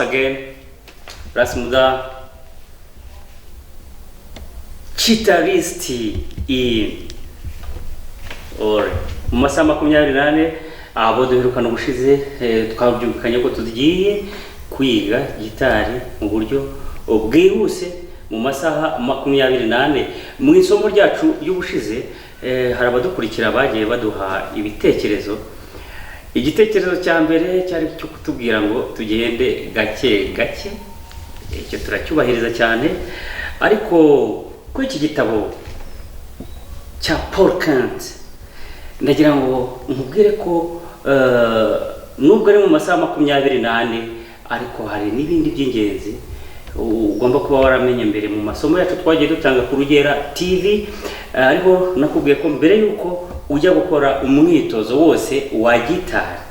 once again, Rasmuda Guitarist in or mu masaha 28 abo duherukana ubushize twabyumvikanye ko tugiye kwiga gitari mu buryo bwihuse mu masaha 28 mu isomo ryacu y'ubushize. Hari abadukurikira bagiye baduha ibitekerezo. Igitekerezo cya mbere cyari cyo kutubwira ngo tugende gake gake, icyo turacyubahiriza cyane, ariko ko iki gitabo cya Paul Kant ndagira ngo nkubwire ko nubwo ari mu masaha 28 ariko hari n'ibindi by'ingenzi ugomba kuba waramenye mbere mu masomo yacu twagiye dutanga ku Rugera TV. Ariko nakubwiye ko mbere yuko ujya gukora umwitozo wose wa gitari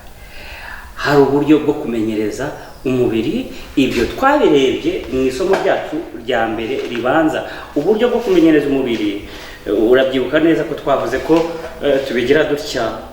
hari uburyo bwo kumenyereza umubiri. Ibyo twabirebye mu isomo ryacu rya mbere ribanza, uburyo bwo kumenyereza umubiri. Urabyibuka neza ko twavuze ko tubigira dutya,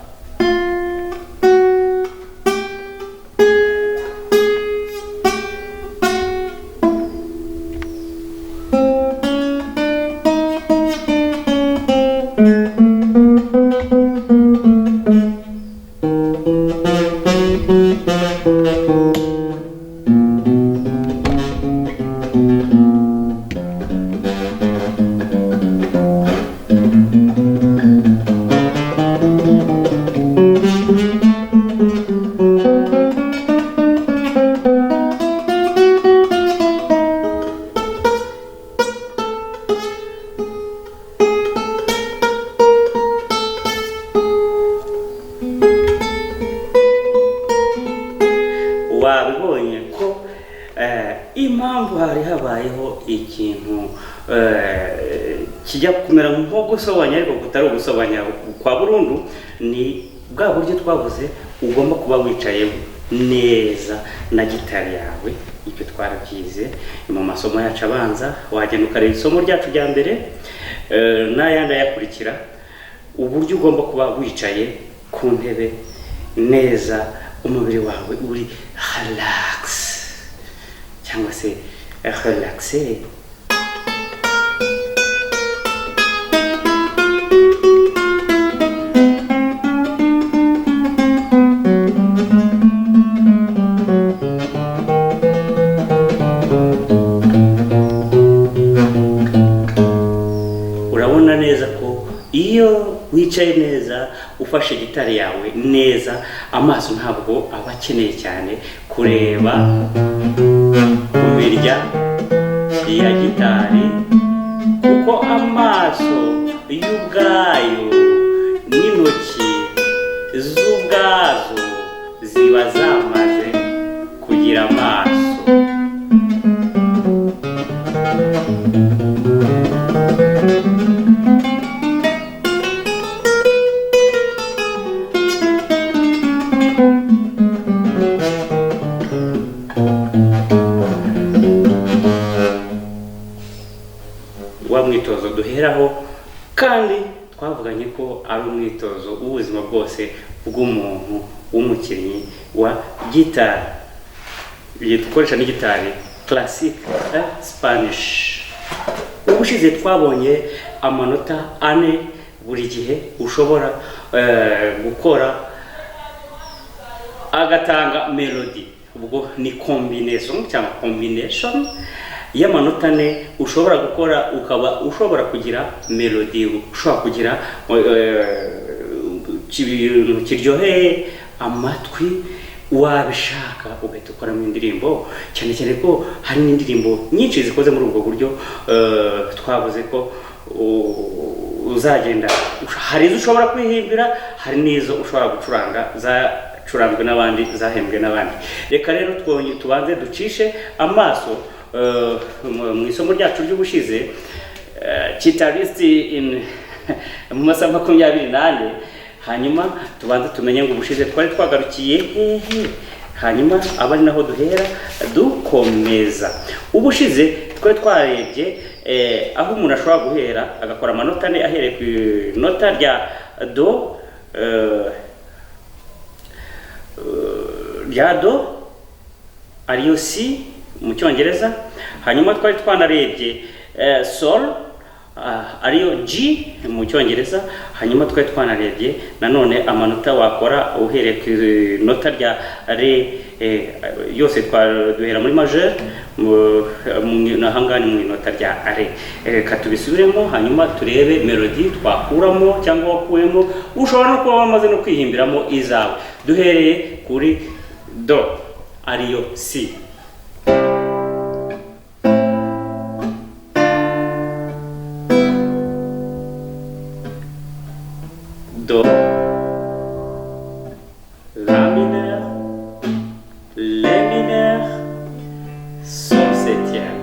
wabibonye ko impamvu hari habayeho ikintu kijya kumera nko gusobanya ariko kutari ugusobanya kwa burundu. Ni bwa buryo twavuze ugomba kuba wicaye neza na gitari yawe. Ibyo twarabyize mu masomo yacu abanza, wagenda ukareba isomo ryacu rya mbere n'ayandi ayakurikira, uburyo ugomba kuba wicaye ku ntebe neza, umubiri wawe uri relax cyangwa se relaxé. Urabona neza ko iyo wicaye neza ufashe gitari yawe neza, amaso ntabwo aba akeneye cyane kureba ku mirya ya gitari, kuko amaso y'ubwayo n'intoki z'ubwazo ziba zamaze kugira amaso. Wa mwitozo duheraho kandi twavuganye ko ari umwitozo w'ubuzima bwose bw'umuntu w'umukinnyi wa gitari. Dukoresha n'igitari classique Spanish. Ubushize twabonye amanota 4 buri gihe ushobora gukora agatanga melody. Ubwo ni combination cyangwa combination y'amanota 4 ushobora gukora, ukaba ushobora kugira melody, ushobora kugira ibintu kiryoheye amatwi. Wabishaka ugahita ukoramo indirimbo, cyane cyane ko hari n'indirimbo nyinshi zikoze muri ubwo buryo. Twavuze ko uzagenda, hari izo ushobora kwihimbira, hari n'izo ushobora gucuranga zacuranzwe n'abandi, zahembwe n'abandi. Reka rero tubanze ducishe amaso mu isomo ryacu ry'ubushize Guitarist in mu masaha 28. Hanyuma tubanze tumenye ngo ubushize twari twagarukiye hehe, hanyuma abari naho duhera dukomeza. Ubushize twari twarebye aho umuntu ashobora guhera agakora amanota 4 ahereye ku nota rya do, rya do ariyo C mu cyongereza. Hanyuma twari twanarebye sol ariyo G mu cyongereza. Hanyuma twari twanarebye nanone amanota wakora uhereye ku nota rya re yose duhera muri majeur nahangani mu inota rya re. Reka tubisubiremo hanyuma turebe melody twakuramo cyangwa wakuyemo. Ushobora no kuba wamaze no kwihimbiramo izawe. Duhereye kuri do ariyo C. Do, la mineur, lé mineur, sol septième,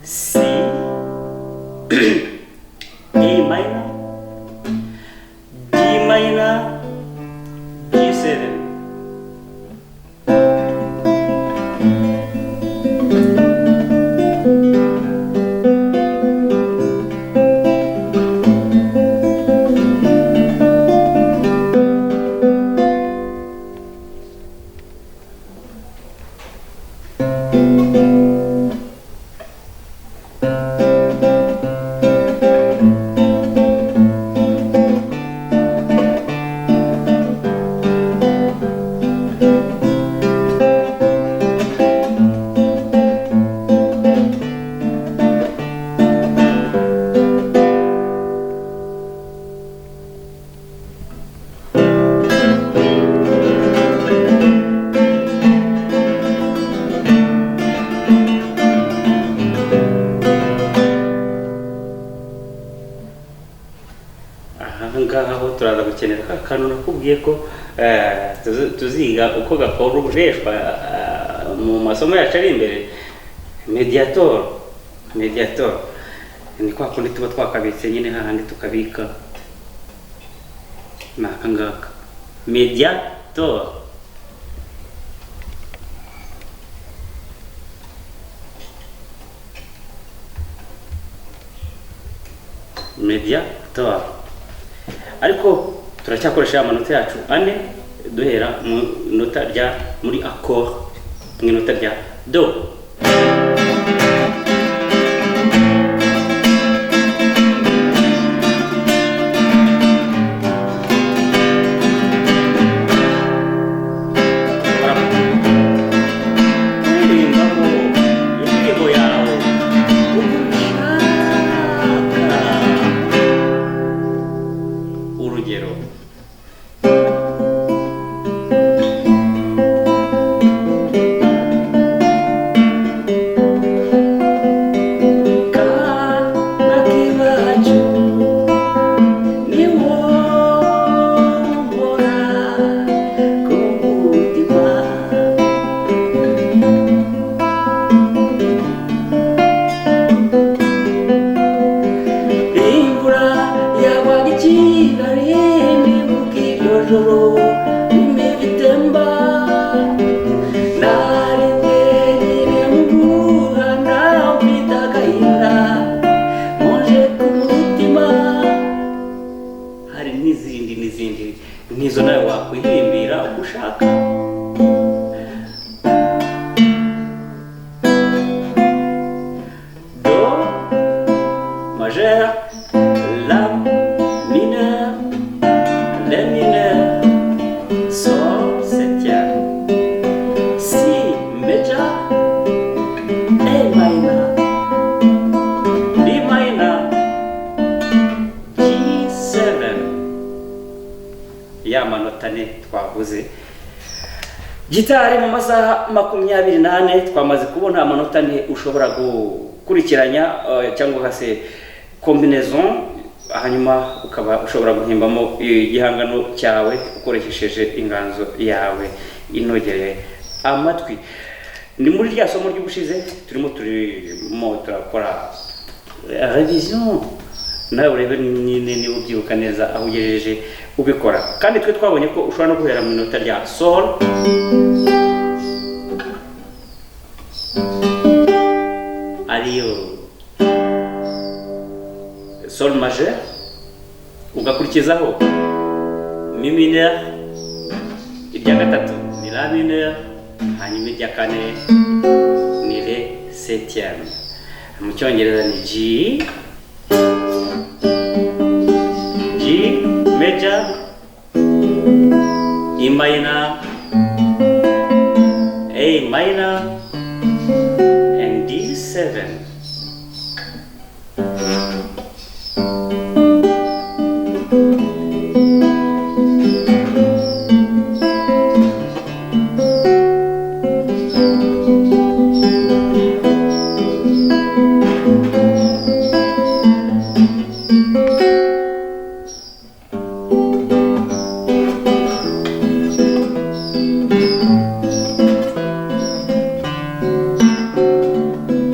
si, E minor, D minor, G7. Aho turaza gukenera akantu nakubwiye ko tuziga uko gakoreshwa mu masomo yacu ari imbere. Mediator ni kwa kundi tuba twakabitse nyine hahandi tukabika nakangaka mediator. Ariko turacyakoresha amanota yacu ane duhera mu nota rya muri accord mu nota rya do. Urugero nizo nawe wakwihimbira uko ushaka. Do majeur, la mineur, lé mineur, sol septième, si majeur, E minor, D minor, G7. Ya manota ne twavuze. Gitari mu masaha 24 twamaze kubona amanota ne ushobora gukurikiranya cyangwa hase combinaison, hanyuma ukaba ushobora guhimbamo igihangano cyawe ukoresheje inganzo yawe inogere amatwi. Ni muri rya somo ry'ubushize turimo turakora revision, nawe urebe ni ubyibuka neza aho ugejeje ubikora. Kandi twe twabonye ko ushobora no guhera mu nota rya sol ariyo sol majeur, ugakurikizaho mi mineur, irya gatatu ni la mineur, hanyuma irya kane ni re septième. Mu cyongereza ni G, G major, E minor, A minor, and D7.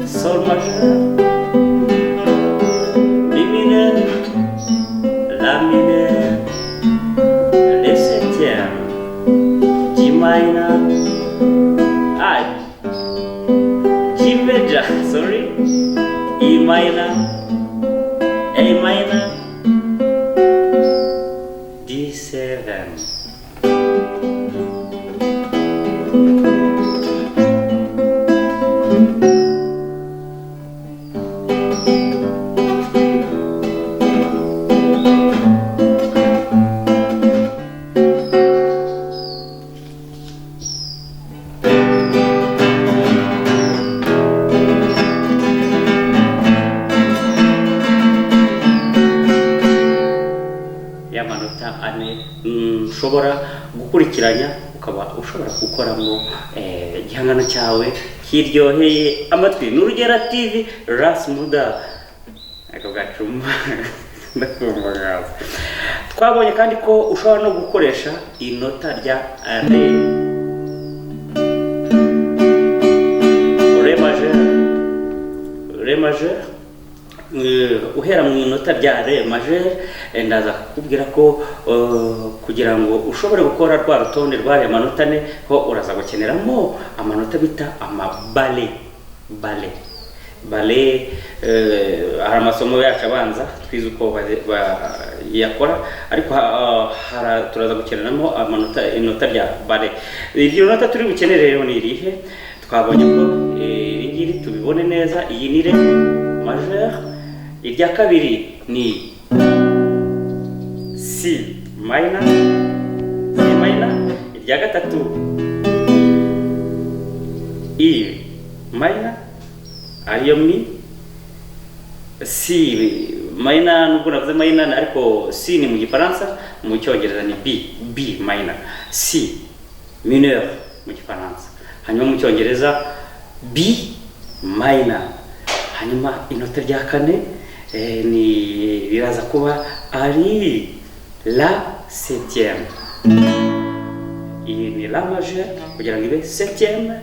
Sol majeur, Mi mineur, La mineur, Ré septième, G minor, G major, sorry, E minor, A minor, D7. Y'amanota ane ushobora gukurikiranya ukaba ushobora gukoramo igihangano cyawe kiryoheye amatwi. N'urugero TV Ras Muda ako gacuma ndakumva gaza. Twabonye kandi ko ushobora no gukoresha inota rya Re majeur, uhera mu inota rya Re majeur. Ndaza kukubwira ko kugira ngo ushobore gukora rwa rutonde rw'aya manota ane ho uraza gukeneramo amanota bita amabale. Bale hari amasomo yacu abanza twize uko yakora, ariko turaza gukeneramo inota rya bale. Iryo nota turi bukenere rero ni irihe? Twabonye ko iri ngiri tubibone neza, iyi ni Re majeur. Irya kabiri ni C minor, irya gatatu E minor ariyo Mi, C minor nubwo navuze minor ariko C ni mu gifaransa, mu cyongereza ni B minor, C mineur mu gifaransa, hanyuma mu cyongereza B minor. Hanyuma inota rya kane ni biraza kuba ari La septième. Iyi ni La majeur kugira ngo ibe septième,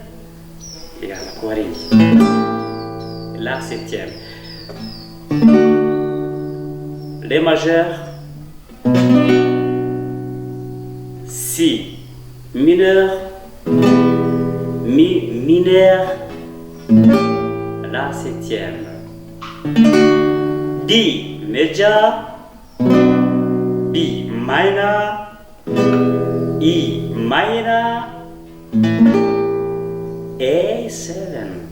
iraza kuba ari La septième. Ré majeur, Si mineur, Mi mineur, La septième. D major, B minor, E minor, A7.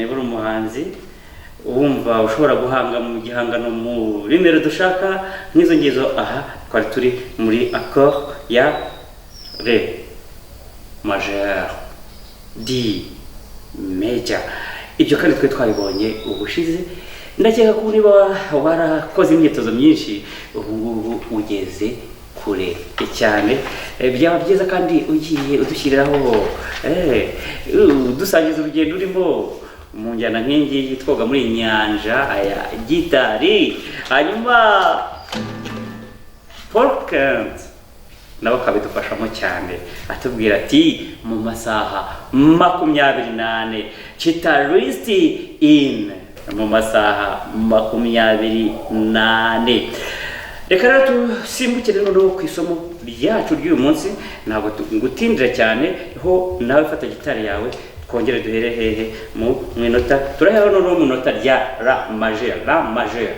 niba uri umuhanzi wumva ushobora guhanga mu gihangano mu rimero dushaka nk'izo ngizo, aha twari turi muri accord ya Ré majeur, D major. Ibyo kandi twe twabibonye ubushize. Ndakeka ko niba warakoze imyitozo myinshi ubu ugeze kure cyane. Byaba byiza kandi ugiye udushyiriraho dusangiza urugendo urimo mu njyana nk'ingi twoga muri nyanja aya gitari, hanyuma Folkens nabo kabidufashamo cyane, atubwira ati mu masaha 28 Guitarist in mu masaha 28. Reka rero tusimbukire noneho ku isomo ryacu ry'uyu munsi. Ntabwo ngutindira cyane ho, nawe fata gitari yawe twongere duhere hehe mu minota. Turahera noneho mu minota rya La majeur. La majeur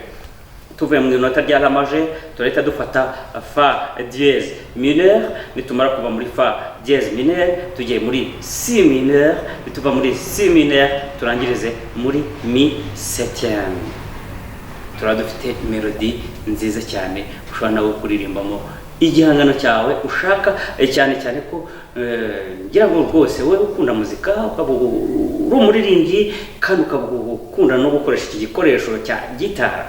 tuvuye mu minota rya La majeur turahita dufata Fa dièse mineur, nitumara kuva muri Fa dièse mineur tugiye muri Si mineur, nituva muri Si mineur turangirize muri Mi septième. Turadufite melody nziza cyane ushobora nawe kuririmbamo igihangano cyawe ushaka, cyane cyane ko ngira ngo rwose wowe ukunda muzika, ukaba uri umuririmbyi kandi ukaba ukunda no gukoresha iki gikoresho cya gitara.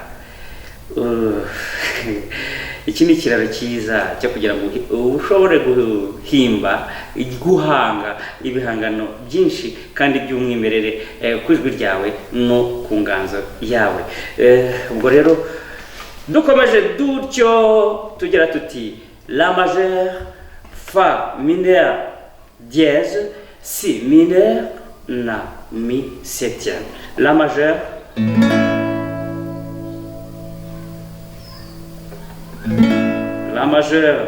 Iki ni ikiraro cyiza cyo kugira ngo ushobore guhimba, guhanga ibihangano byinshi kandi by'umwimerere ku ijwi ryawe no ku nganzo yawe. Ubwo rero dukomeje dutyo tugira tuti La majeur, Fa mineur dièse, Si mineur na Mi septième. La majeur, La majeur,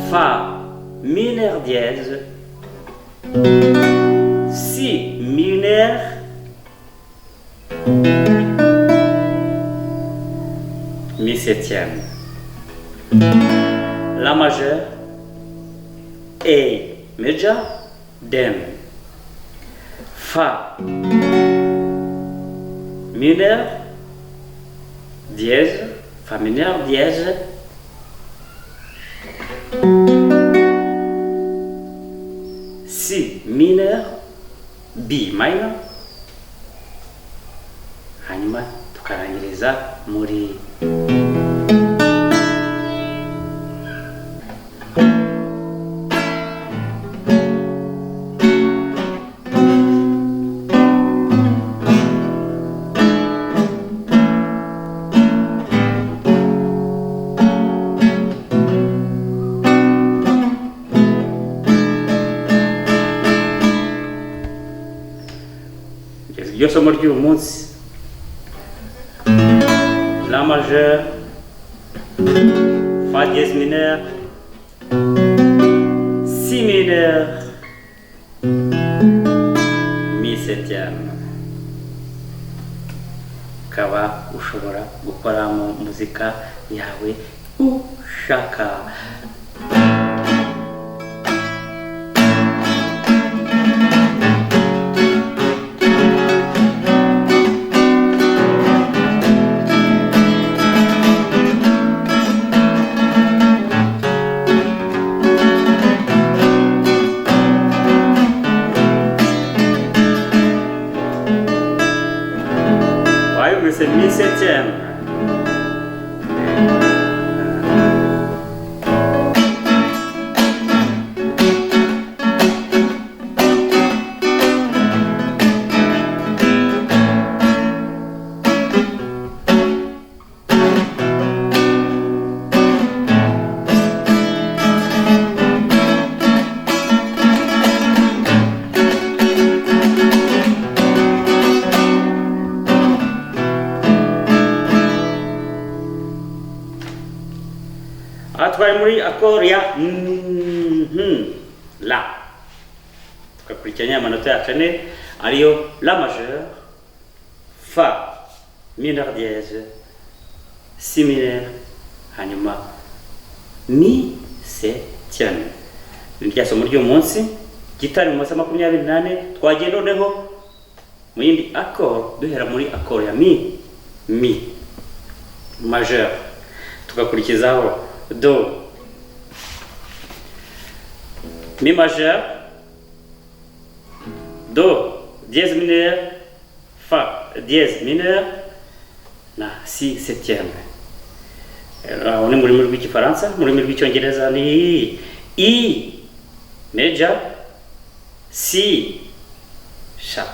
Fa mineur dièse, Si mineur, Mi septième. La majeur, A major, then Fa mineur dièse, Fa mineur dièse, Si mineur, B minor, hanyuma tukarangiriza muri iryo somo ry'uyu munsi. La majeur, Fa dièse mineur, Si mineur, Mi septième. Ukaba ushobora gukoramo muzika yawe ushaka. C'est Mi septième. Twari muri accord ya La, tukakurikiranya amanota yacu ane ariyo La majeur, Fa mineur dièse, Si mineur, hanyuma Mi septième. Iryo somo ry'uyu munsi gitari mu masaha 28 twagiye noneho mu yindi accord duhera muri accord ya mi majeur, tugakurikizaho do, mi majeur, do dièse mineur, fa dièse mineur na si septième. Ni mu rurimi rw'igifaransa, mu rurimi rw'icyongereza ni i major, c sharp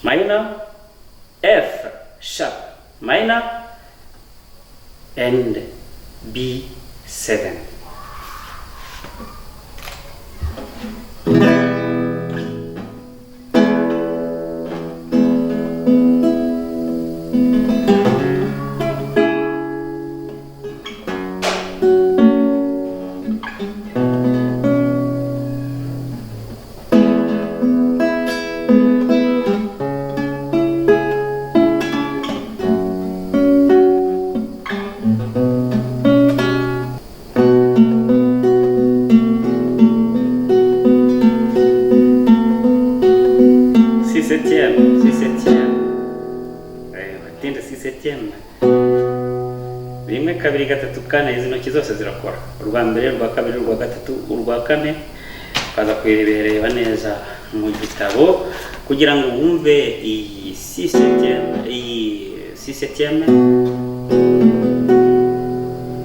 minor, f sharp minor and b7. Rimwe kabiri gatatu kane, izi ntoki zose zirakora, urwa mbere urwa kabiri urwa gatatu urwa kane, ukaza kuyirebereba neza mu gitabo kugira ngo wumve iyi si septième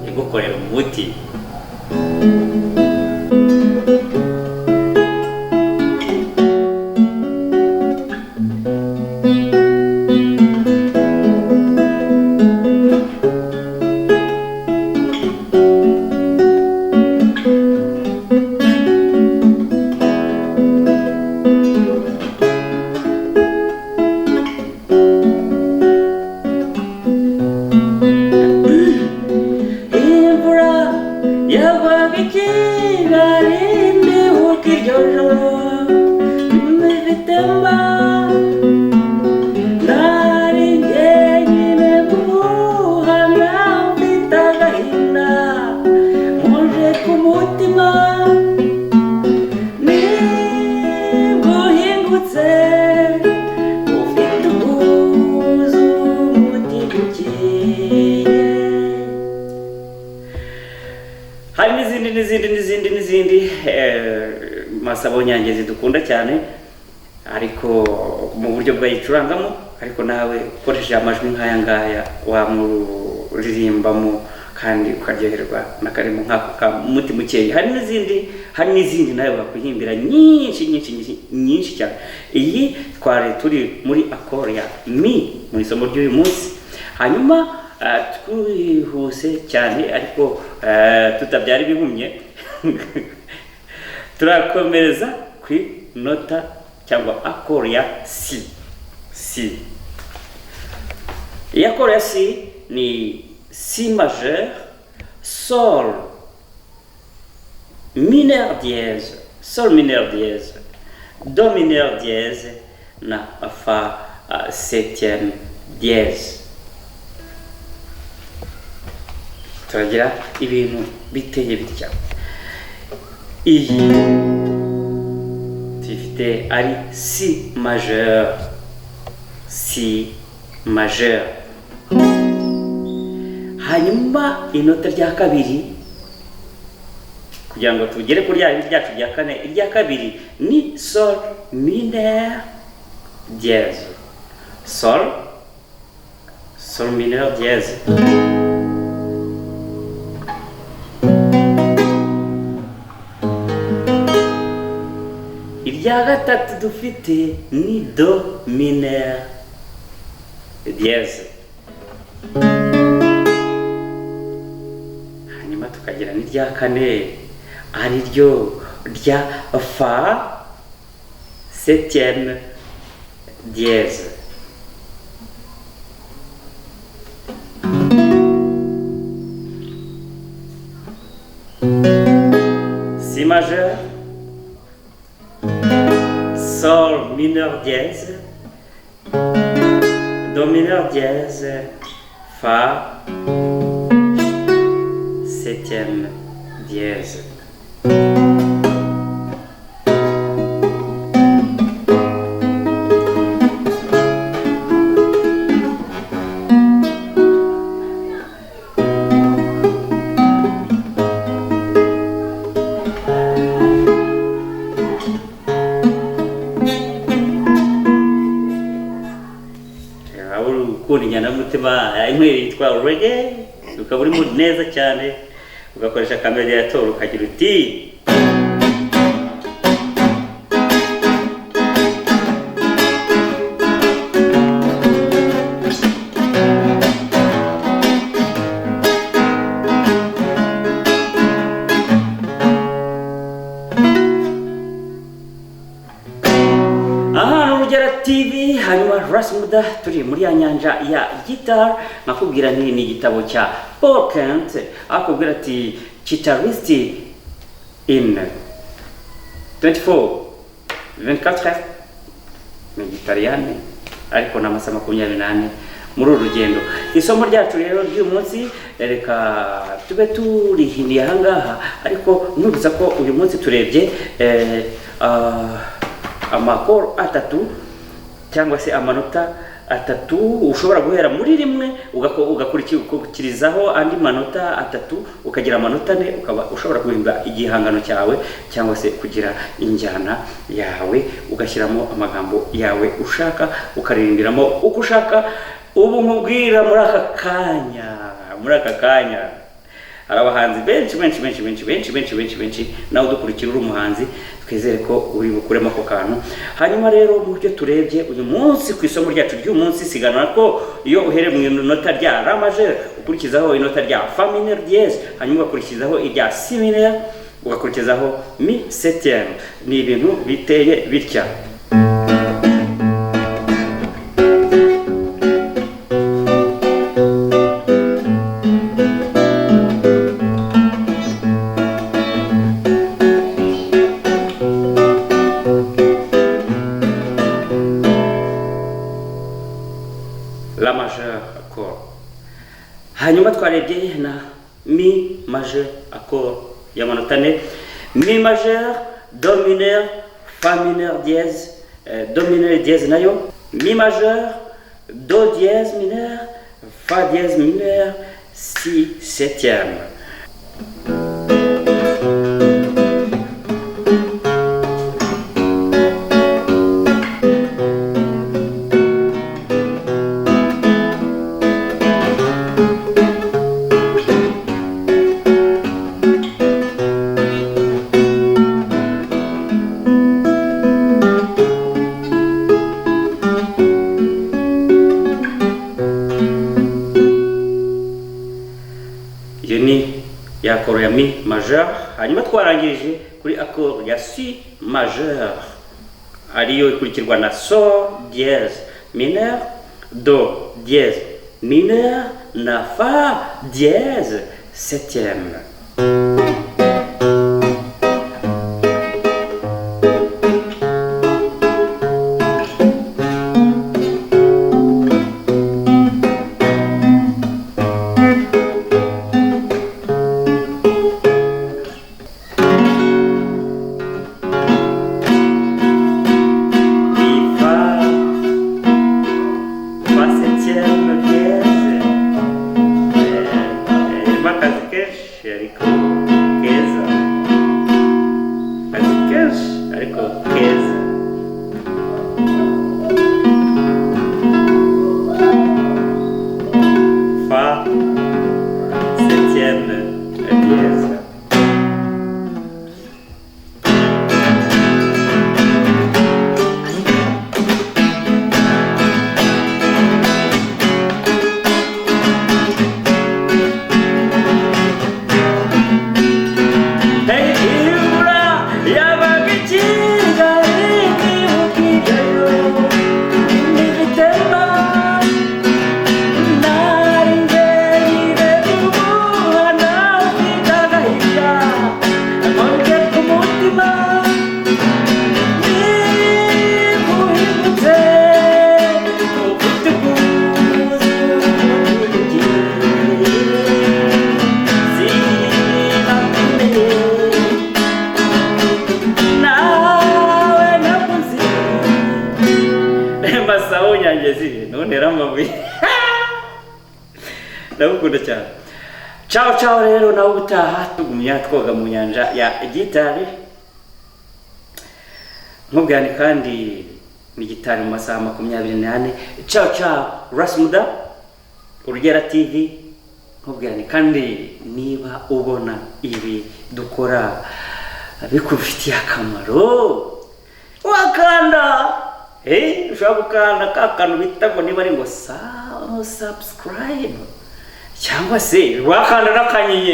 igukorera umuti. n'izindi masabo nyangezi dukunda cyane, ariko mu buryo bwayicurangamo, ariko nawe ukoresheje amajwi nk'aya ngaya wamuririmbamo kandi ukaryoherwa n'akarimo nk'ako ka muti mukeya. Hari n'izindi nawe wakwihimbira nyinshi cyane. Iyi twari turi muri accord ya mi mu isomo ry'uyu munsi, hanyuma twihuse cyane ariko tutabyara ibihumye turakomereza ku nota cyangwa accord ya si. Iyi accord ya si ni si majeur, sol mineur dièse, sol mineur dièse, do mineur dièse na fa septième dièse. Turagira ibintu biteye bitya. Iyi tifite ari si majeur, hanyuma inota rya kabiri kugira ngo tugere kuri ryacu rya kane, irya kabiri ni sol mineur dièse, sol mineur dièse. Irya gatatu dufite ni do mineur dièse, hanyuma tukagira n'irya kane ari ryo rya fa septième dièse. Si majeur, sol mineur dièse, do mineur dièse, fa septième dièse. ukunda injyana y'umutima inkweri yitwa reggae ukaba uri mood neza cyane ugakoresha kamediator ukagira uti TV hanyuma Rasmuda turi muri ya nyanja ya guitar nakubwira ni igitabo cya Paul Kent akubwira ati guitarist in 24 ni Italian ariko n'amasaha 28 muri urugendo. Isomo ryacu rero ry'uyu munsi reka tube turihiniye ahangaha ariko nubutsa ko uyu munsi turebye amakoro atatu cyangwa se amanota atatu ushobora guhera muri rimwe ugakurikizaho andi manota atatu ukagira amanota 4 ukaba ushobora guhimba igihangano cyawe cyangwa se kugira injyana yawe ugashyiramo amagambo yawe ushaka ukaririmbiramo uko ushaka. Ubu nkubwira muri aka kanya hari abahanzi benshi nawe dukurikira uri umuhanzi twizere ko uri bukuremo ako kantu. Hanyuma rero mu byo turebye uyu munsi ku isomo ryacu ry'uyu munsi sigana ko iyo uhere mu inota rya la majeur ukurikizaho inota rya fa mineur dièse hanyuma ugakurikizaho irya si mineur ugakurikizaho mi septième. Ni ibintu biteye bitya. La majeur accord. Hanyuma twarebye na mi majeur accord ya manota 4. Mi majeur, do mineur, fa mineur dièse, do mineur dièse nayo, mi majeur, do dièse mineur, fa dièse mineur, si septième. Ya accord ya mi majeur hanyuma twarangije kuri accord ya si majeur ariyo ikurikirwa na sol dièse mineur, do dièse mineur na fa dièse septième. Ndagukunda cyane. Ciao rero nawe utaha tugumya twoga mu nyanja ya gitari. Nkubwirane kandi ni gitari mu masaha 24. Ciao ciao, Rasmuda, Urugera TV. Nkubwirane kandi niba ubona ibi dukora bikufitiye akamaro, wakanda ushobora gukanda kakantu bita ngo niba ari ngo subscribe cyangwa se wakanda n'akanyenyeri.